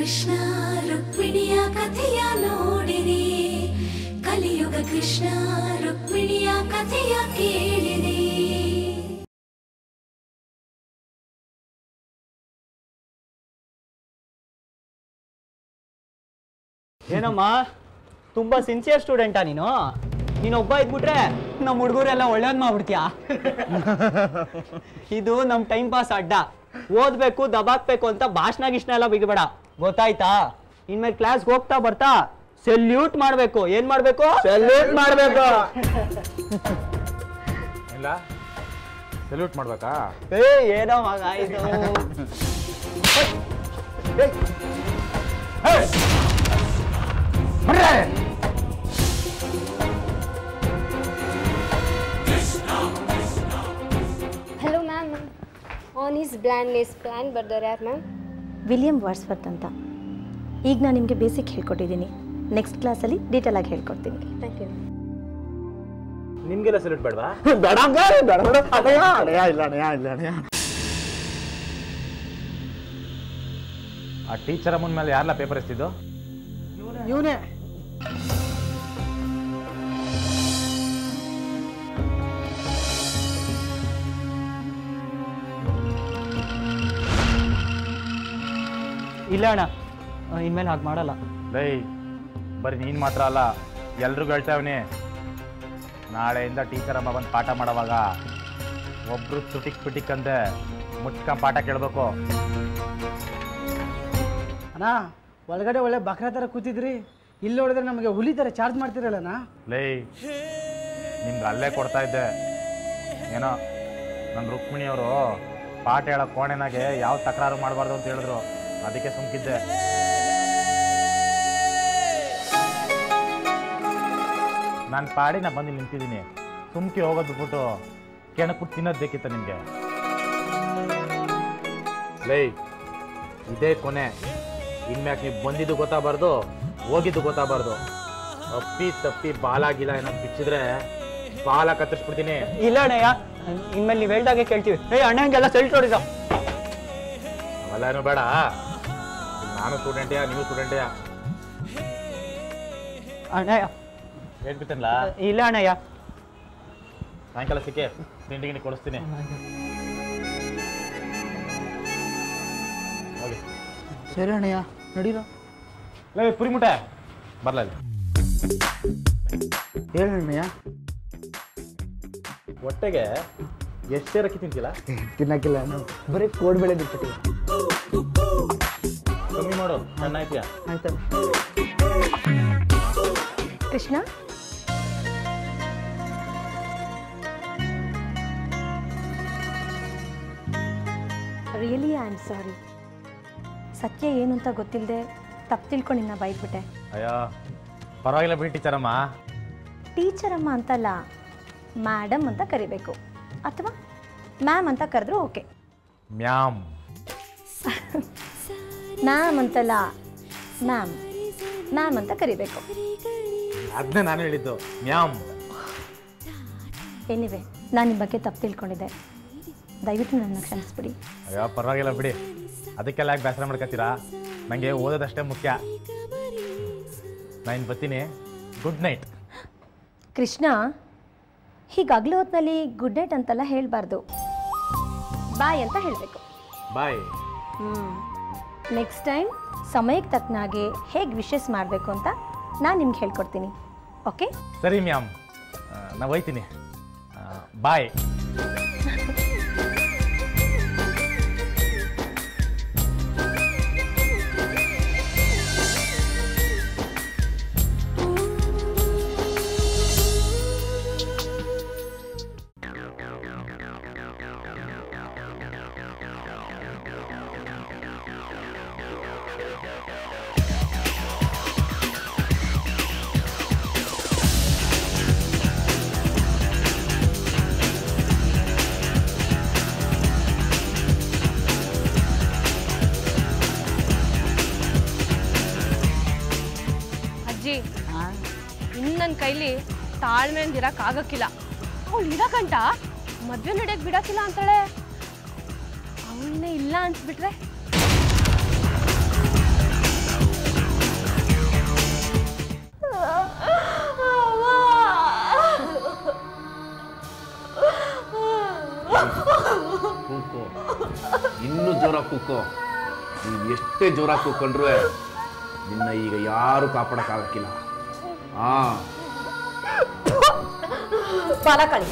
ಕೃಷ್ಣ ರುಕ್ಮಿಣಿಯ ಕಥೆಯ ನೋಡಿರಿ, ಕಲಿಯುಗ ಕೃಷ್ಣ ರುಕ್ಮಿಣಿಯ ಕಥೆಯ ಕೇಳಿರಿ. ಏನಮ್ಮ ತುಂಬಾ ಸಿನ್ಸಿಯರ್ ಸ್ಟೂಡೆಂಟಾ ನೀನೊಬ್ಬ ಇದ್ಬಿಟ್ರೆ ನಮ್ಮ ಹುಡುಗರೆಲ್ಲ ಒಳ್ಳೇದ್ ಮಾಡ್ಬಿಡ್ತೀಯಾ? ಇದು ನಮ್ ಟೈಮ್ ಪಾಸ್ ಅಡ್ಡ. ಓದ್ಬೇಕು ದಬಾಕ್ಬೇಕು ಅಂತ ಭಾಷಣ ಗಿಷ್ಣ ಎಲ್ಲ ಬಿಗಬೇಡ, ಗೊತ್ತಾಯ್ತಾ? ಇನ್ಮೇಲೆ ಕ್ಲಾಸ್ಗೆ ಹೋಗ್ತಾ ಬರ್ತಾ ಸೆಲ್ಯೂಟ್ ಮಾಡ್ಬೇಕು. ಏನ್ ಮಾಡ್ಬೇಕು? ಸೆಲ್ಯೂಟ್ ಮಾಡ್ಬೇಕು. ಇಲ್ಲ ಸೆಲ್ಯೂಟ್ ಮಾಡ್ಬೇಕಾ? ಏನೋ ಮಗ ಇದು. Hello ma'am, on his blindness ಪ್ಲ್ಯಾನ್ ಬರ್ದಾರೆ ಯಾರು ಮ್ಯಾಮ್? ವಿಲಿಯಂ ವರ್ಡ್ಸ್ವರ್ತ್ ಅಂತ. ಈಗ ನಾನು ನಿಮಗೆ ಬೇಸಿಕ್ ಹೇಳ್ಕೊಟ್ಟಿದ್ದೀನಿ, ನೆಕ್ಸ್ಟ್ ಕ್ಲಾಸಲ್ಲಿ ಡೀಟೇಲ್ ಆಗಿ ಹೇಳ್ಕೊಡ್ತೀನಿ. Thank you. ನಿಮ್ಗೆಲ್ಲ ಸೆಲ್ಯೂಟ್ ಬೇಡವಾ? ಆ ಟೀಚರ್ ಅಮ್ಮನ ಮೇಲೆ ಯಾರೆಲ್ಲ ಪೇಪರ್ ಎಸ್ತಿದ್ದು? ಇವನೇ. ಇಲ್ಲ ಅಣ್ಣ, ಇನ್ಮೇಲೆ ಹಾಗೆ ಮಾಡಲ್ಲ. ಲೈ ಬರೀ ನೀನು ಮಾತ್ರ ಅಲ್ಲ, ಎಲ್ರಿಗೂ ಹೇಳ್ತಾವನಿ. ನಾಳೆಯಿಂದ ಟೀಚರ್ ಅಮ್ಮ ಬಂದು ಪಾಠ ಮಾಡೋವಾಗ ಒಬ್ರು ತುಟಿಕ್ ಪಿಟಿಕ್ ಅಂದೆ ಮುಚ್ಕೊಂಡ್ ಪಾಠ ಕೇಳಬೇಕು. ಅಣ್ಣ ಒಳಗಡೆ ಒಳ್ಳೆ ಬಕ್ರ ಥರ ಕೂತಿದ್ರಿ, ಇಲ್ಲಿ ನೋಡಿದ್ರೆ ನಮಗೆ ಹುಲಿ ಥರ ಚಾರ್ಜ್ ಮಾಡ್ತಿರಲ್ಲಣ್ಣ. ಲೈ ನಿಮ್ಗೆ ಅಲ್ಲೇ ಕೊಡ್ತಾ ಇದ್ದೆ. ಏನೋ ನನ್ನ ರುಕ್ಮಿಣಿಯವರು ಪಾಠ ಹೇಳೋ ಕೋಣೆನಾಗೆ ಯಾವ ತಕರಾರು ಮಾಡಬಾರ್ದು ಅಂತ ಹೇಳಿದ್ರು, ಅದಕ್ಕೆ ಸುಮ್ಕಿದ್ದೆ. ನಾನು ಪಾಡಿ ನಾ ಬಂದು ನಿಂತಿದ್ದೀನಿ, ಸುಮ್ಕೆ ಹೋಗೋದು ಬಿಟ್ಬಿಟ್ಟು ಕೆಣಕ್ಬಿಟ್ಟು ತಿನ್ನೋದು ಬೇಕಿತ್ತ ನಿಮಗೆ? ಲೈ ಇದೇ ಕೊನೆ, ಇನ್ಮ್ಯಾಕೆ ನೀವು ಬಂದಿದ್ದು ಗೊತ್ತಾಗಬಾರ್ದು, ಹೋಗಿದ್ದು ಗೊತ್ತಾಗಬಾರ್ದು. ಅಪ್ಪಿ ತಪ್ಪಿ ಬಾಲಾಗಿಲ್ಲ ಏನೋ ಬಿಚ್ಚಿದ್ರೆ ಬಾಲ ಕತ್ತರಿಸ್ಬಿಡ್ತೀನಿ. ಇಲ್ಲ ಅಣ್ಣಯ್ಯ, ಇನ್ಮೇಲೆ ನೀವು ಹೇಳ್ದಾಗೆ ಕೇಳ್ತೀವಿ. ಅಣ್ಣಂಗೆಲ್ಲ ಸೆಲ್ಟ್ ಹೊಡಿದ. ಅವೆಲ್ಲ ಏನು ಬೇಡ, ನಾನು ಸ್ಟೂಡೆಂಟ್ಯಾ ನೀವು ಸ್ಟೂಡೆಂಟ್ಯಾ? ಅಣ್ಣಯ್ಯ ಹೇಳ್ಬಿಟ್ಟಲ್ಲ. ಇಲ್ಲ ಅಣ್ಣಯ್ಯ, ಸಾಯಂಕಾಲ ಸಿಕ್ಕೆ ತಿಂಡಿ ಗಿಂಡಿ ಕೊಡಿಸ್ತೀನಿ. ಹೋಗಿ. ಸರಿ ಅಣ್ಣಯ್ಯ, ನಡೀರೋ. ಲೇ ಪುರಿ ಮುಟ್ಟೆ ಬರ್ಲ. ಹೇಳಣ್ಣಯ್ಯ. ಹೊಟ್ಟೆಗೆ ಎಷ್ಟೇ ರಕ್ಕಿ ತಿಂತಿಲ್ಲ? ತಿನ್ನಕ್ಕಿಲ್ಲ, ಬರೀ ಕೋಡ್ಬೇಳೆ ಬಿಟ್ಬಿಟ್ಟಿವಿ. ಕಮ್ಮಿ ಮಾಡು, ಸಣ್ಣ ಆಯ್ತೀಯಾ? ಆಯ್ತಲ್ಲ. Krishna, really I am sorry. ಸತ್ಯ ಏನು ಅಂತ ಗೊತ್ತಿಲ್ಲದೆ ತಪ್ಪು ತಿಳ್ಕೊಂಡು ನಿನ್ನ ಬೈದ್ಬಿಟ್ಟೆ. ಅಯ್ಯೋ ಪರವಾಗಿಲ್ಲ ಬಿಡಿ ಟೀಚರಮ್ಮ. ಟೀಚರ್ ಅಮ್ಮ ಅಂತಲ್ಲ, ಮ್ಯಾಡಮ್ ಅಂತ ಕರಿಬೇಕು, ಅಥವಾ ಮ್ಯಾಮ್ ಅಂತ ಕರೆದ್ರೂ ಓಕೆ. ಮ್ಯಾಮ್ ಮ್ಯಾಮ್ ಅಂತಲ್ಲ, ಮ್ಯಾಮ್ ಮ್ಯಾಮ್ ಅಂತ ಕರಿಬೇಕು. ಅದನ್ನೇ ನಾನು ಹೇಳಿದ್ದು, ಮ್ಯಾಮ್. ಎನಿವೆ, ನಾನು ನಿಮ್ಮ ಬಗ್ಗೆ ತಪ್ಪು ತಿಳ್ಕೊಂಡಿದ್ದೆ, ದಯವಿಟ್ಟು ನನ್ನ ಕ್ಷಮಿಸ್ಬಿಡಿ. ಅಯ್ಯೋ ಪರವಾಗಿಲ್ಲ ಬಿಡಿ, ಅದಕ್ಕೆಲ್ಲ ಯಾಕೆ ಬೇಸರ ಮಾಡ್ಕೊತೀರಾ? ನನಗೆ ಓದೋದಷ್ಟೇ ಮುಖ್ಯ. ನಾನು ಬರ್ತೀನಿ, ಗುಡ್ ನೈಟ್. ಕೃಷ್ಣ, ಹೀಗಾಗಲೇ ಹೊತ್ತಿನಲ್ಲಿ ಗುಡ್ ನೈಟ್ ಅಂತೆಲ್ಲ ಹೇಳಬಾರ್ದು, ಬಾಯ್ ಅಂತ ಹೇಳಬೇಕು. ಬಾಯ್. ನೆಕ್ಸ್ಟ್ ಟೈಮ್ ಸಮಯಕ್ಕೆ ತಕ್ಕನಾಗೆ ಹೇಗೆ ವಿಶಸ್ ಮಾಡಬೇಕು ಅಂತ ನಾನು ನಿಮ್ಗೆ ಹೇಳ್ಕೊಡ್ತೀನಿ, ಓಕೆ? ಸರಿ ಮ್ಯಾಮ್, ನಾವು ಹೋಯ್ತೀನಿ. ಬಾಯ್. ಇನ್ನು ನನ್ನ ಕೈಲಿ ತಾಳ್ಮೆಯಿಂದ ಇರೋಕ್ಕಾಗಕ್ಕಿಲ್ಲ. ಅವಳು ಇರೋಕಂಟ ಮದುವೆ ನಡೆಯಕ್ಕೆ ಬಿಡೋಕ್ಕಿಲ್ಲ ಅಂತಾಳೆ. ಅವಳನ್ನೇ ಇಲ್ಲ ಅನ್ಸ್ಬಿಟ್ರೆ ಜೋರಾಗಿ ಕೂಕೋ. ನೀನು ಎಷ್ಟೇ ಜೋರಾಗಿ ಕೂಕೊಂಡ್ರು ನಿನ್ನ ಈಗ ಯಾರು ಕಾಪಾಡಕ್ಕಾಗಕ್ಕಿಲ್ಲ. ಬಾಲ ಕಳಿ